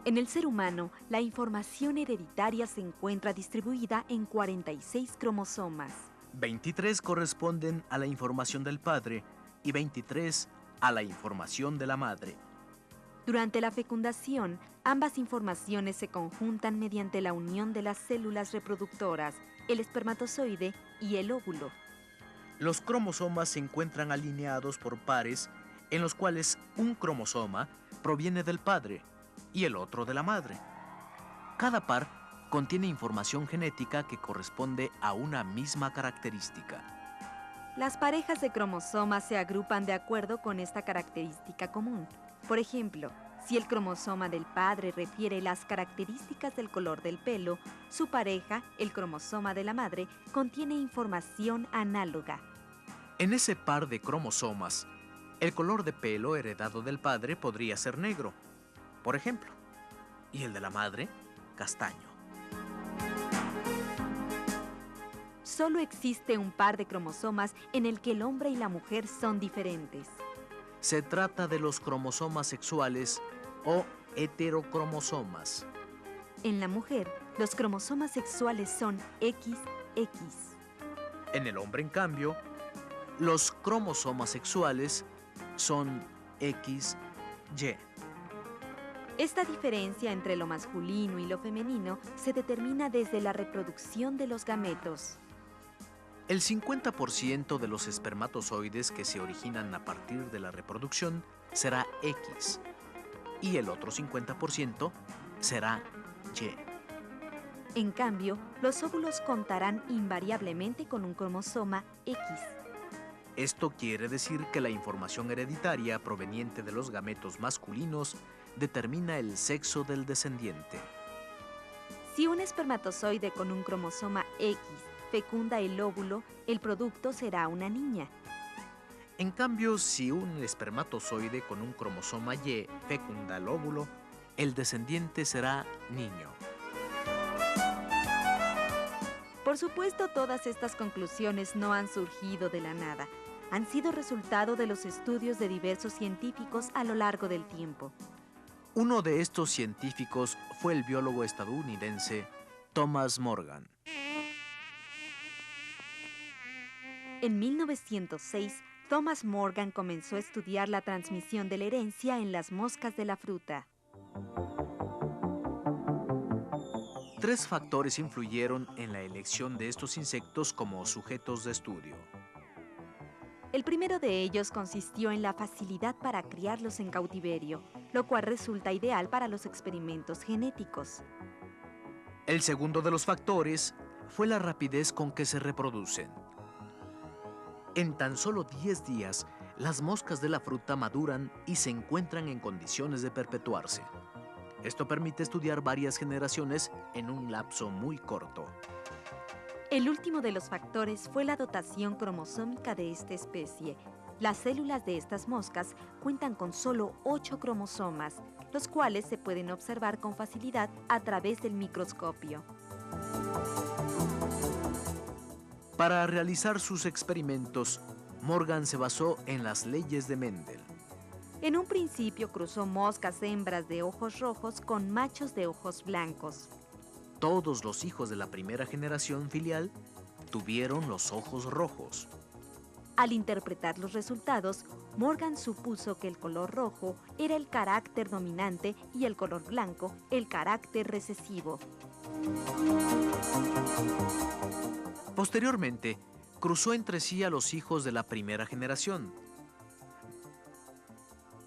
En el ser humano, la información hereditaria se encuentra distribuida en 46 cromosomas. 23 corresponden a la información del padre y 23 a la información de la madre. Durante la fecundación, ambas informaciones se conjuntan mediante la unión de las células reproductoras, el espermatozoide y el óvulo. Los cromosomas se encuentran alineados por pares en los cuales un cromosoma proviene del padre y el otro de la madre. Cada par contiene información genética que corresponde a una misma característica. Las parejas de cromosomas se agrupan de acuerdo con esta característica común. Por ejemplo, si el cromosoma del padre refiere las características del color del pelo, su pareja, el cromosoma de la madre, contiene información análoga. En ese par de cromosomas, el color de pelo heredado del padre podría ser negro, por ejemplo, y el de la madre, castaño. Solo existe un par de cromosomas en el que el hombre y la mujer son diferentes. Se trata de los cromosomas sexuales o heterocromosomas. En la mujer, los cromosomas sexuales son XX. En el hombre, en cambio, los cromosomas sexuales son XY. Esta diferencia entre lo masculino y lo femenino se determina desde la reproducción de los gametos. El 50% de los espermatozoides que se originan a partir de la reproducción será X y el otro 50% será Y. En cambio, los óvulos contarán invariablemente con un cromosoma X. Esto quiere decir que la información hereditaria proveniente de los gametos masculinos determina el sexo del descendiente. Si un espermatozoide con un cromosoma X fecunda el óvulo, el producto será una niña. En cambio, si un espermatozoide con un cromosoma Y fecunda el óvulo, el descendiente será niño. Por supuesto, todas estas conclusiones no han surgido de la nada. Han sido resultado de los estudios de diversos científicos a lo largo del tiempo. Uno de estos científicos fue el biólogo estadounidense Thomas Morgan. En 1906, Thomas Morgan comenzó a estudiar la transmisión de la herencia en las moscas de la fruta. 3 factores influyeron en la elección de estos insectos como sujetos de estudio. El primero de ellos consistió en la facilidad para criarlos en cautiverio, lo cual resulta ideal para los experimentos genéticos. El segundo de los factores fue la rapidez con que se reproducen. En tan solo 10 días, las moscas de la fruta maduran y se encuentran en condiciones de perpetuarse. Esto permite estudiar varias generaciones en un lapso muy corto. El último de los factores fue la dotación cromosómica de esta especie. Las células de estas moscas cuentan con solo 8 cromosomas, los cuales se pueden observar con facilidad a través del microscopio. Para realizar sus experimentos, Morgan se basó en las leyes de Mendel. En un principio cruzó moscas hembras de ojos rojos con machos de ojos blancos. Todos los hijos de la primera generación filial tuvieron los ojos rojos. Al interpretar los resultados, Morgan supuso que el color rojo era el carácter dominante y el color blanco el carácter recesivo. Posteriormente, cruzó entre sí a los hijos de la primera generación.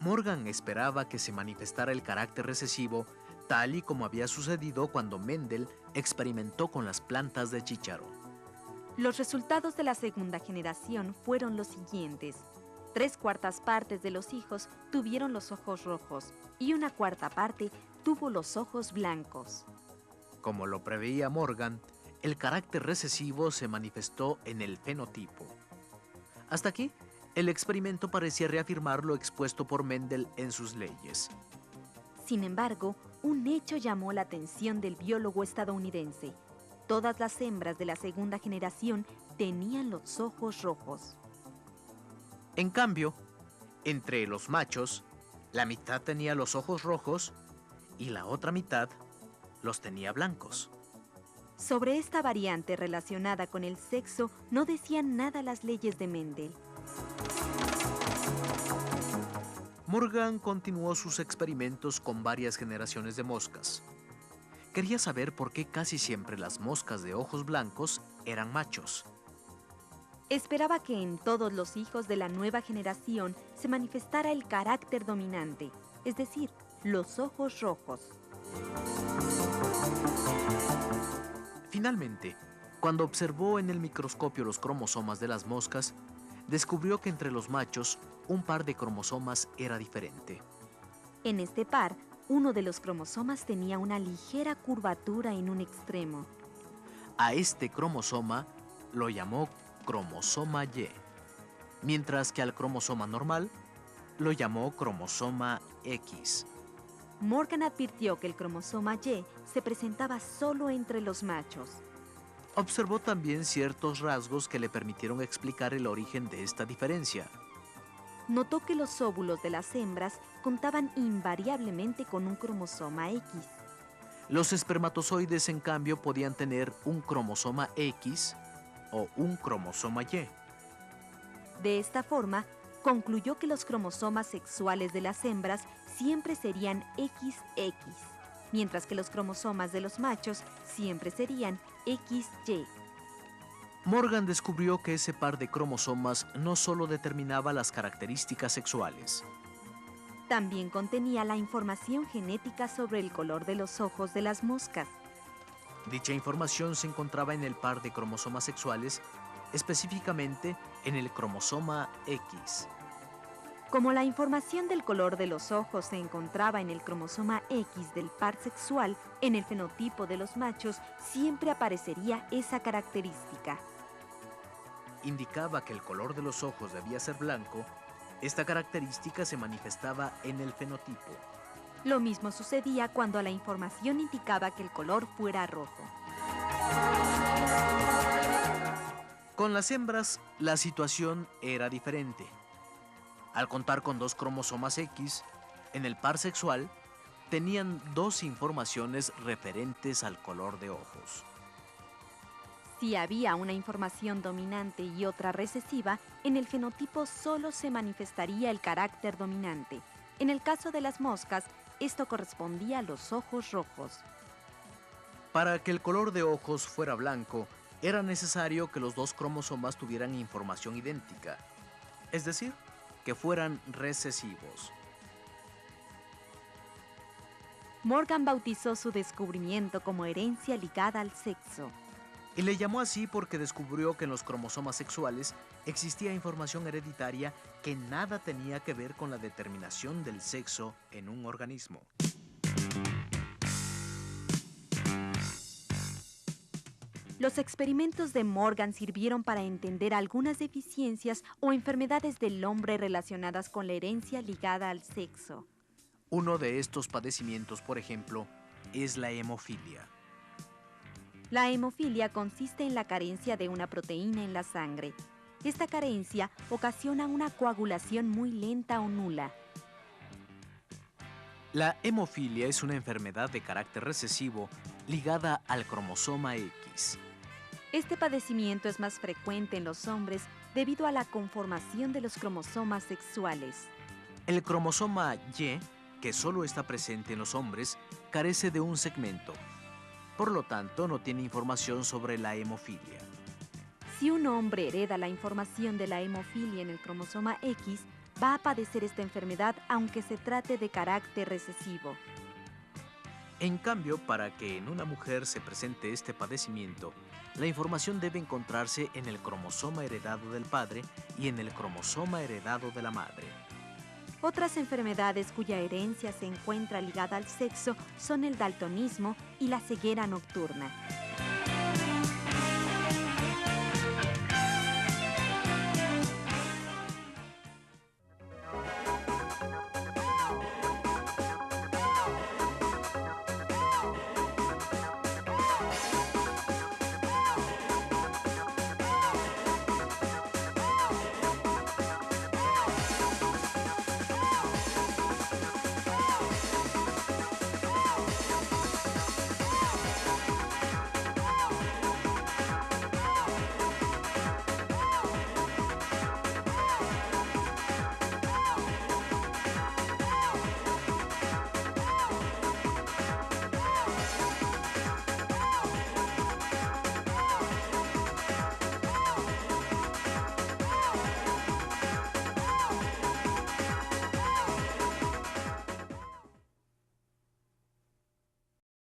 Morgan esperaba que se manifestara el carácter recesivo, tal y como había sucedido cuando Mendel experimentó con las plantas de chícharo. Los resultados de la segunda generación fueron los siguientes. 3/4 partes de los hijos tuvieron los ojos rojos y 1/4 parte tuvo los ojos blancos. Como lo preveía Morgan, el carácter recesivo se manifestó en el fenotipo. Hasta aquí, el experimento parecía reafirmar lo expuesto por Mendel en sus leyes. Sin embargo, un hecho llamó la atención del biólogo estadounidense. Todas las hembras de la segunda generación tenían los ojos rojos. En cambio, entre los machos, la mitad tenía los ojos rojos y la otra mitad los tenía blancos. Sobre esta variante relacionada con el sexo no decían nada las leyes de Mendel. Morgan continuó sus experimentos con varias generaciones de moscas. Quería saber por qué casi siempre las moscas de ojos blancos eran machos. Esperaba que en todos los hijos de la nueva generación se manifestara el carácter dominante, es decir, los ojos rojos. Finalmente, cuando observó en el microscopio los cromosomas de las moscas, descubrió que entre los machos un par de cromosomas era diferente. En este par, uno de los cromosomas tenía una ligera curvatura en un extremo. A este cromosoma lo llamó cromosoma Y, mientras que al cromosoma normal lo llamó cromosoma X. Morgan advirtió que el cromosoma Y se presentaba solo entre los machos. Observó también ciertos rasgos que le permitieron explicar el origen de esta diferencia. Notó que los óvulos de las hembras contaban invariablemente con un cromosoma X. Los espermatozoides, en cambio, podían tener un cromosoma X o un cromosoma Y. De esta forma, concluyó que los cromosomas sexuales de las hembras siempre serían XX, mientras que los cromosomas de los machos siempre serían XY. Morgan descubrió que ese par de cromosomas no solo determinaba las características sexuales. También contenía la información genética sobre el color de los ojos de las moscas. Dicha información se encontraba en el par de cromosomas sexuales, específicamente en el cromosoma X. Como la información del color de los ojos se encontraba en el cromosoma X del par sexual, en el fenotipo de los machos siempre aparecería esa característica. Indicaba que el color de los ojos debía ser blanco. Esta característica se manifestaba en el fenotipo. Lo mismo sucedía cuando la información indicaba que el color fuera rojo. Con las hembras, la situación era diferente. Al contar con 2 cromosomas X, en el par sexual, tenían 2 informaciones referentes al color de ojos. Si había una información dominante y otra recesiva, en el fenotipo solo se manifestaría el carácter dominante. En el caso de las moscas, esto correspondía a los ojos rojos. Para que el color de ojos fuera blanco, era necesario que los 2 cromosomas tuvieran información idéntica, es decir, que fueran recesivos. Morgan bautizó su descubrimiento como herencia ligada al sexo. Y le llamó así porque descubrió que en los cromosomas sexuales existía información hereditaria que nada tenía que ver con la determinación del sexo en un organismo. Los experimentos de Morgan sirvieron para entender algunas deficiencias o enfermedades del hombre relacionadas con la herencia ligada al sexo. Uno de estos padecimientos, por ejemplo, es la hemofilia. La hemofilia consiste en la carencia de una proteína en la sangre. Esta carencia ocasiona una coagulación muy lenta o nula. La hemofilia es una enfermedad de carácter recesivo ligada al cromosoma X. Este padecimiento es más frecuente en los hombres debido a la conformación de los cromosomas sexuales. El cromosoma Y, que solo está presente en los hombres, carece de un segmento. Por lo tanto, no tiene información sobre la hemofilia. Si un hombre hereda la información de la hemofilia en el cromosoma X, va a padecer esta enfermedad aunque se trate de carácter recesivo. En cambio, para que en una mujer se presente este padecimiento, la información debe encontrarse en el cromosoma heredado del padre y en el cromosoma heredado de la madre. Otras enfermedades cuya herencia se encuentra ligada al sexo son el daltonismo y la ceguera nocturna.